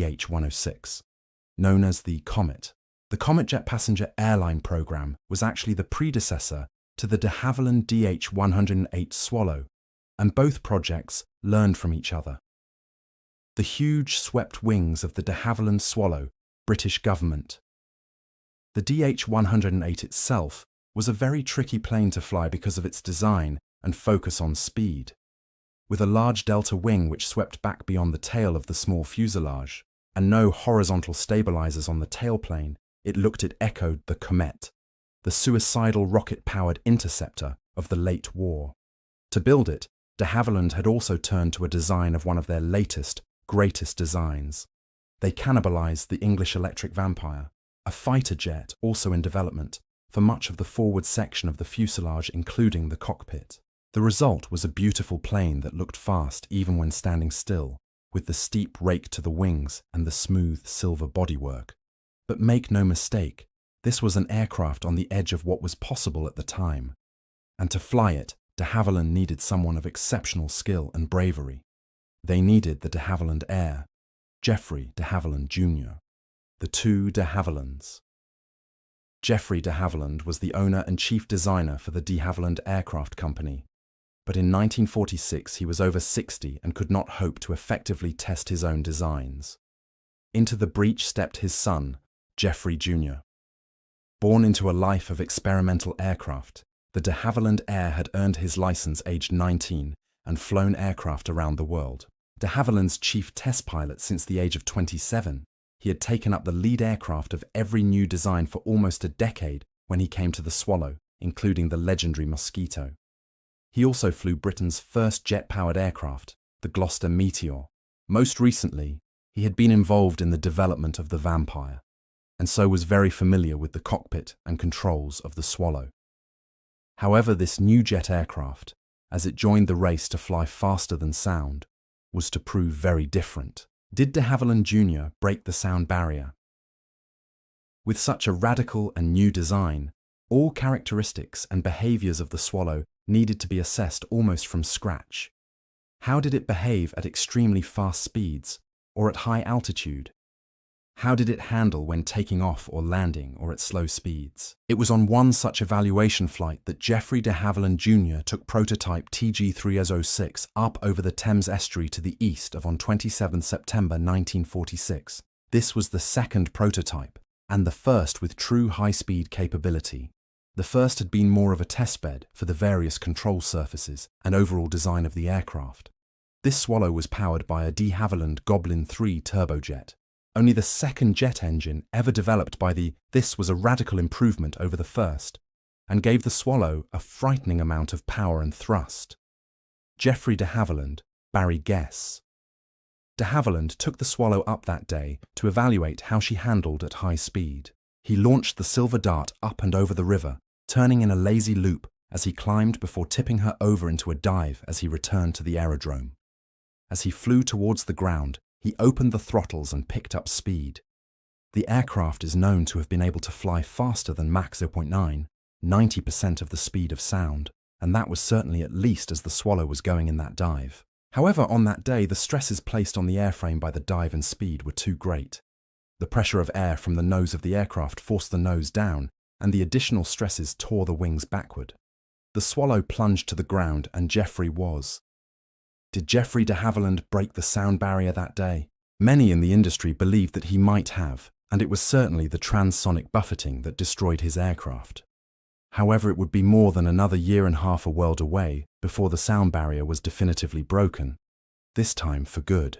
DH-106, known as the Comet. The Comet Jet Passenger Airline program was actually the predecessor to the de Havilland DH-108 Swallow, and both projects learned from each other. The huge swept wings of the de Havilland Swallow, British government. The DH-108 itself was a very tricky plane to fly because of its design and focus on speed. With a large delta wing which swept back beyond the tail of the small fuselage, and no horizontal stabilizers on the tailplane, it echoed the Comet, the suicidal rocket-powered interceptor of the late war. To build it, de Havilland had also turned to a design of one of their latest, greatest designs. They cannibalized the English Electric Vampire, a fighter jet also in development, for much of the forward section of the fuselage including the cockpit. The result was a beautiful plane that looked fast even when standing still, with the steep rake to the wings and the smooth silver bodywork. But make no mistake, this was an aircraft on the edge of what was possible at the time. And to fly it, de Havilland needed someone of exceptional skill and bravery. They needed the de Havilland heir, Geoffrey de Havilland Jr., the two de Havillands. Geoffrey de Havilland was the owner and chief designer for the de Havilland Aircraft Company, but in 1946 he was over 60 and could not hope to effectively test his own designs. Into the breach stepped his son, Geoffrey Jr. Born into a life of experimental aircraft, the de Havilland heir had earned his license aged 19 and flown aircraft around the world. De Havilland's chief test pilot since the age of 27, he had taken up the lead aircraft of every new design for almost a decade when he came to the Swallow, including the legendary Mosquito. He also flew Britain's first jet-powered aircraft, the Gloucester Meteor. Most recently, he had been involved in the development of the Vampire, and so was very familiar with the cockpit and controls of the Swallow. However, this new jet aircraft, as it joined the race to fly faster than sound, was to prove very different. Did de Havilland Jr. break the sound barrier? With such a radical and new design, all characteristics and behaviors of the Swallow needed to be assessed almost from scratch. How did it behave at extremely fast speeds or at high altitude? How did it handle when taking off or landing or at slow speeds? It was on one such evaluation flight that Geoffrey de Havilland Jr. took prototype TG-306 up over the Thames estuary to the east on 27 September 1946. This was the second prototype, and the first with true high-speed capability. The first had been more of a testbed for the various control surfaces and overall design of the aircraft. This Swallow was powered by a de Havilland Goblin 3 turbojet, only the second jet engine ever developed by this was a radical improvement over the first, and gave the Swallow a frightening amount of power and thrust. Geoffrey de Havilland, Barry Guess. De Havilland took the Swallow up that day to evaluate how she handled at high speed. He launched the Silver Dart up and over the river, turning in a lazy loop as he climbed before tipping her over into a dive as he returned to the aerodrome. As he flew towards the ground, he opened the throttles and picked up speed. The aircraft is known to have been able to fly faster than Mach 0.9, 90% of the speed of sound, and that was certainly at least as the Swallow was going in that dive. However, on that day, the stresses placed on the airframe by the dive and speed were too great. The pressure of air from the nose of the aircraft forced the nose down, and the additional stresses tore the wings backward. The Swallow plunged to the ground, and Geoffrey was. Did Geoffrey de Havilland break the sound barrier that day? Many in the industry believed that he might have, and it was certainly the transonic buffeting that destroyed his aircraft. However, it would be more than another year and a half a world away before the sound barrier was definitively broken, this time for good.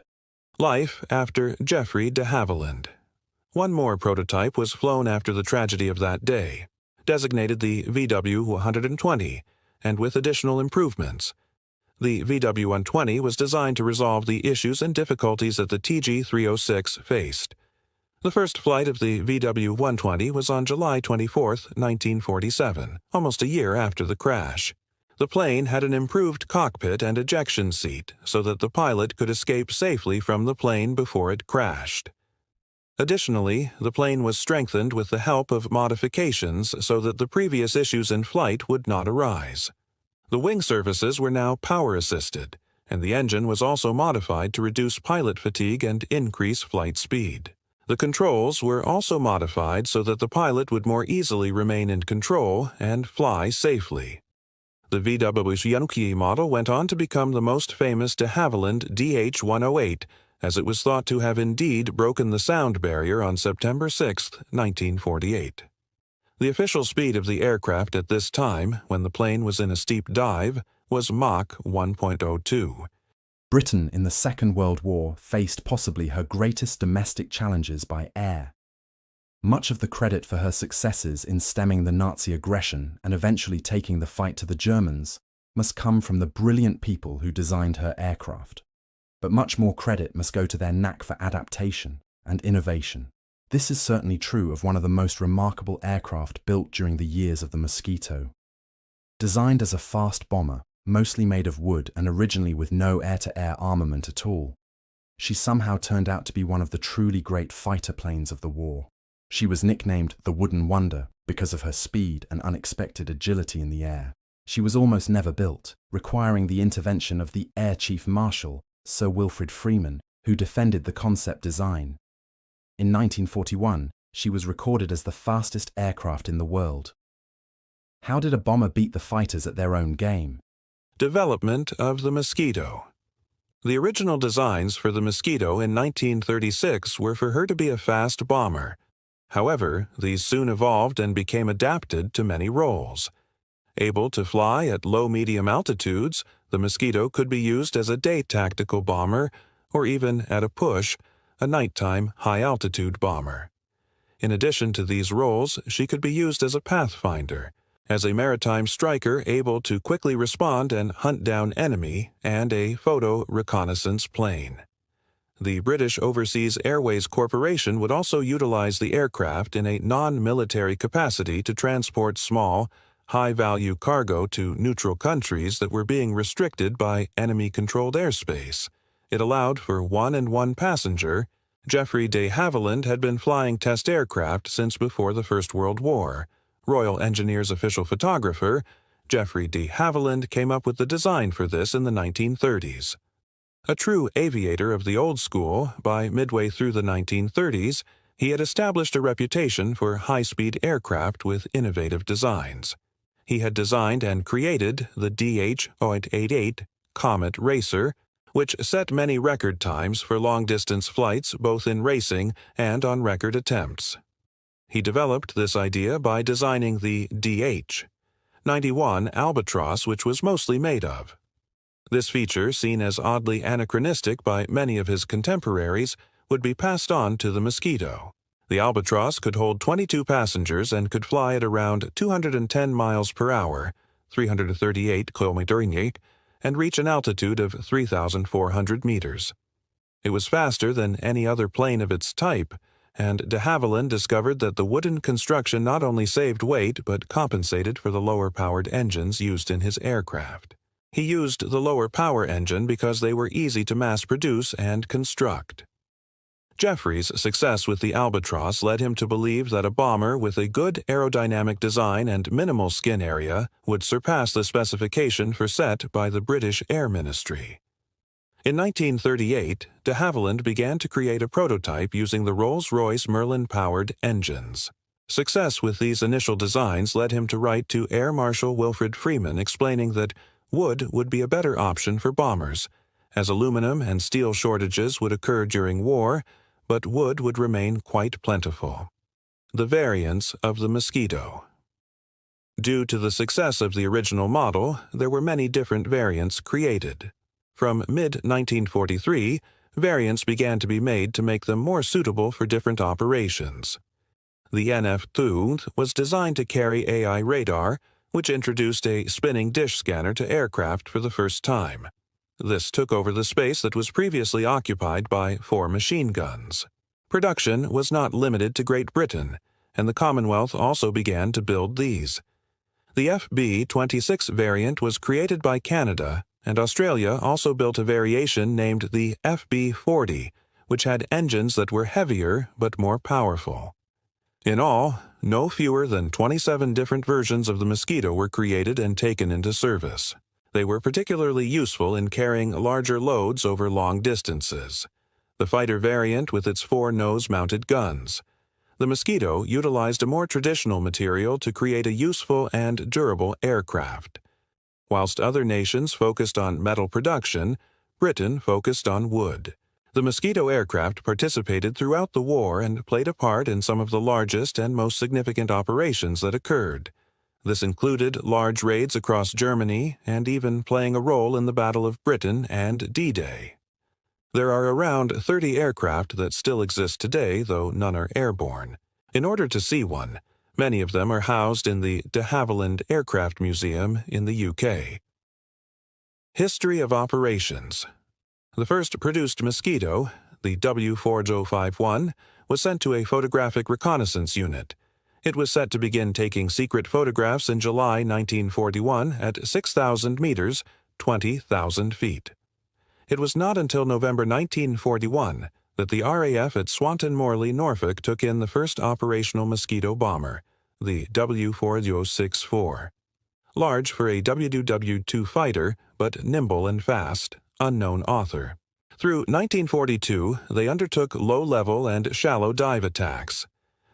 Life after Geoffrey de Havilland. One more prototype was flown after the tragedy of that day, designated the VW-120, and with additional improvements. The VW-120 was designed to resolve the issues and difficulties that the TG-306 faced. The first flight of the VW-120 was on July 24, 1947, almost a year after the crash. The plane had an improved cockpit and ejection seat so that the pilot could escape safely from the plane before it crashed. Additionally, the plane was strengthened with the help of modifications so that the previous issues in flight would not arise. The wing surfaces were now power-assisted, and the engine was also modified to reduce pilot fatigue and increase flight speed. The controls were also modified so that the pilot would more easily remain in control and fly safely. The VW's Yankee model went on to become the most famous de Havilland DH-108, as it was thought to have indeed broken the sound barrier on September 6, 1948. The official speed of the aircraft at this time, when the plane was in a steep dive, was Mach 1.02. Britain in the Second World War faced possibly her greatest domestic challenges by air. Much of the credit for her successes in stemming the Nazi aggression and eventually taking the fight to the Germans must come from the brilliant people who designed her aircraft. But much more credit must go to their knack for adaptation and innovation. This is certainly true of one of the most remarkable aircraft built during the years of the Mosquito. Designed as a fast bomber, mostly made of wood and originally with no air-to-air armament at all, she somehow turned out to be one of the truly great fighter planes of the war. She was nicknamed the Wooden Wonder because of her speed and unexpected agility in the air. She was almost never built, requiring the intervention of the Air Chief Marshal, Sir Wilfrid Freeman, who defended the concept design. In 1941, she was recorded as the fastest aircraft in the world. How did a bomber beat the fighters at their own game? Development of the Mosquito. The original designs for the Mosquito in 1936 were for her to be a fast bomber. However, these soon evolved and became adapted to many roles. Able to fly at low-medium altitudes, the Mosquito could be used as a day tactical bomber, or even, at a push, a nighttime high-altitude bomber. In addition to these roles, she could be used as a pathfinder, as a maritime striker able to quickly respond and hunt down enemy, and a photo reconnaissance plane. The British Overseas Airways Corporation would also utilize the aircraft in a non-military capacity to transport small, high-value cargo to neutral countries that were being restricted by enemy-controlled airspace. It allowed for one and one passenger. Geoffrey de Havilland had been flying test aircraft since before the First World War. Royal Engineers official photographer, Geoffrey de Havilland, came up with the design for this in the 1930s. A true aviator of the old school, by midway through the 1930s, he had established a reputation for high-speed aircraft with innovative designs. He had designed and created the DH-088 Comet Racer, which set many record times for long-distance flights both in racing and on record attempts. He developed this idea by designing the DH-91 Albatross, which was mostly made of. This feature, seen as oddly anachronistic by many of his contemporaries, would be passed on to the Mosquito. The Albatross could hold 22 passengers and could fly at around 210 miles per hour, 338 km/h, and reach an altitude of 3,400 meters. It was faster than any other plane of its type, and de Havilland discovered that the wooden construction not only saved weight but compensated for the lower-powered engines used in his aircraft. He used the lower-power engine because they were easy to mass-produce and construct. Geoffrey's success with the Albatross led him to believe that a bomber with a good aerodynamic design and minimal skin area would surpass the specification set by the British Air Ministry. In 1938, de Havilland began to create a prototype using the Rolls-Royce Merlin-powered engines. Success with these initial designs led him to write to Air Marshal Wilfrid Freeman explaining that wood would be a better option for bombers, as aluminum and steel shortages would occur during war, but wood would remain quite plentiful. The variants of the Mosquito. Due to the success of the original model, there were many different variants created. From mid-1943, variants began to be made to make them more suitable for different operations. The NF-2 was designed to carry AI radar, which introduced a spinning dish scanner to aircraft for the first time. This took over the space that was previously occupied by 4 machine guns. Production was not limited to Great Britain, and the Commonwealth also began to build these. The FB-26 variant was created by Canada, and Australia also built a variation named the FB-40, which had engines that were heavier but more powerful. In all, no fewer than 27 different versions of the Mosquito were created and taken into service. They were particularly useful in carrying larger loads over long distances. The fighter variant with its 4 nose-mounted guns. The Mosquito utilized a more traditional material to create a useful and durable aircraft. Whilst other nations focused on metal production, Britain focused on wood. The Mosquito aircraft participated throughout the war and played a part in some of the largest and most significant operations that occurred. This included large raids across Germany and even playing a role in the Battle of Britain and D-Day. There are around 30 aircraft that still exist today, though none are airborne. In order to see one, many of them are housed in the de Havilland Aircraft Museum in the UK. History of operations. The first produced Mosquito, the W4051, was sent to a photographic reconnaissance unit. It was set to begin taking secret photographs in July 1941 at 6,000 meters, 20,000 feet. It was not until November 1941 that the RAF at Swanton Morley, Norfolk took in the first operational Mosquito bomber, the W4064. Large for a WW-2 fighter, but nimble and fast, unknown author. Through 1942, they undertook low-level and shallow dive attacks.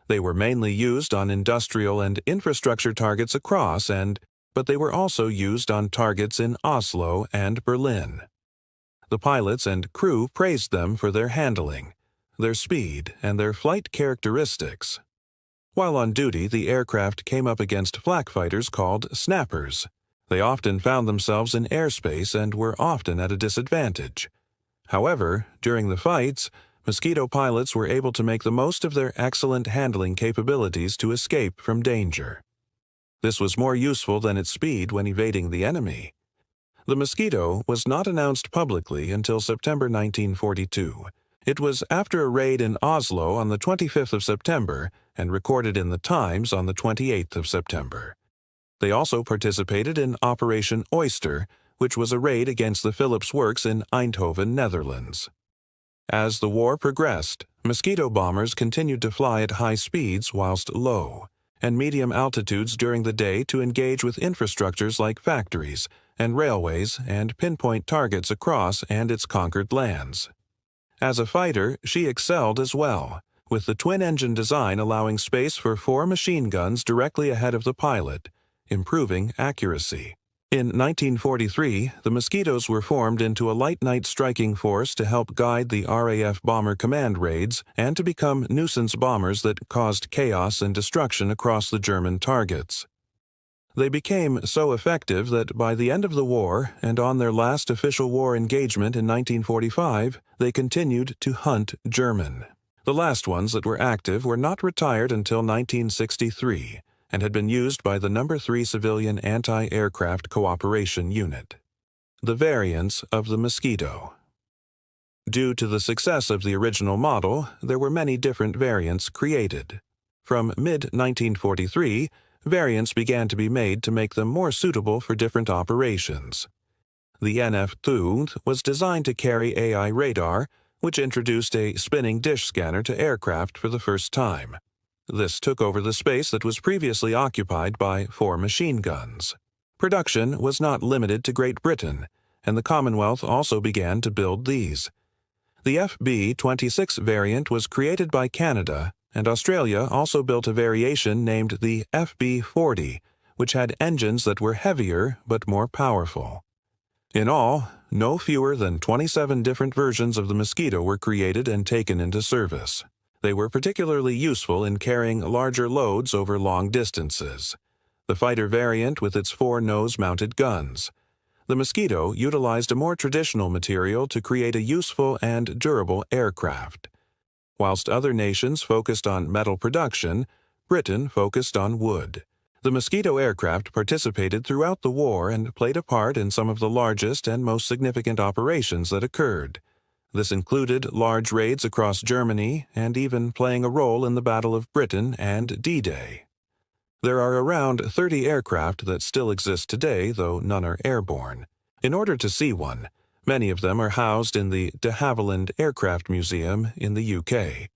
They were mainly used on industrial and infrastructure targets across but they were also used on targets in Oslo and Berlin. The pilots and crew praised them for their handling, their speed, and their flight characteristics. While on duty, the aircraft came up against flak fighters called snappers. They often found themselves in airspace and were often at a disadvantage. However, during the fights, Mosquito pilots were able to make the most of their excellent handling capabilities to escape from danger. This was more useful than its speed when evading the enemy. The Mosquito was not announced publicly until September 1942. It was after a raid in Oslo on the 25th of September and recorded in the Times on the 28th of September. They also participated in Operation Oyster, which was a raid against the Philips Works in Eindhoven, Netherlands. As the war progressed, Mosquito bombers continued to fly at high speeds whilst low and medium altitudes during the day to engage with infrastructures like factories and railways and pinpoint targets across and its conquered lands. As a fighter, she excelled as well, with the twin-engine design allowing space for 4 machine guns directly ahead of the pilot, improving accuracy. In 1943, the Mosquitoes were formed into a light-night striking force to help guide the RAF Bomber Command raids and to become nuisance bombers that caused chaos and destruction across the German targets. They became so effective that by the end of the war and on their last official war engagement in 1945, they continued to hunt German. The last ones that were active were not retired until 1963 and had been used by the No. 3 Civilian Anti-Aircraft Cooperation Unit. The variants of the Mosquito. Due to the success of the original model, there were many different variants created. From mid-1943, variants began to be made to make them more suitable for different operations. The NF-2 was designed to carry AI radar, which introduced a spinning dish scanner to aircraft for the first time. This took over the space that was previously occupied by 4 machine guns. Production was not limited to Great Britain, and the Commonwealth also began to build these. The FB-26 variant was created by Canada, and Australia also built a variation named the FB-40, which had engines that were heavier but more powerful. In all, no fewer than 27 different versions of the Mosquito were created and taken into service. They were particularly useful in carrying larger loads over long distances. The fighter variant with its 4 nose-mounted guns. The Mosquito utilized a more traditional material to create a useful and durable aircraft. Whilst other nations focused on metal production, Britain focused on wood. The Mosquito aircraft participated throughout the war and played a part in some of the largest and most significant operations that occurred. This included large raids across Germany and even playing a role in the Battle of Britain and D-Day. There are around 30 aircraft that still exist today, though none are airborne. In order to see one, many of them are housed in the de Havilland Aircraft Museum in the UK.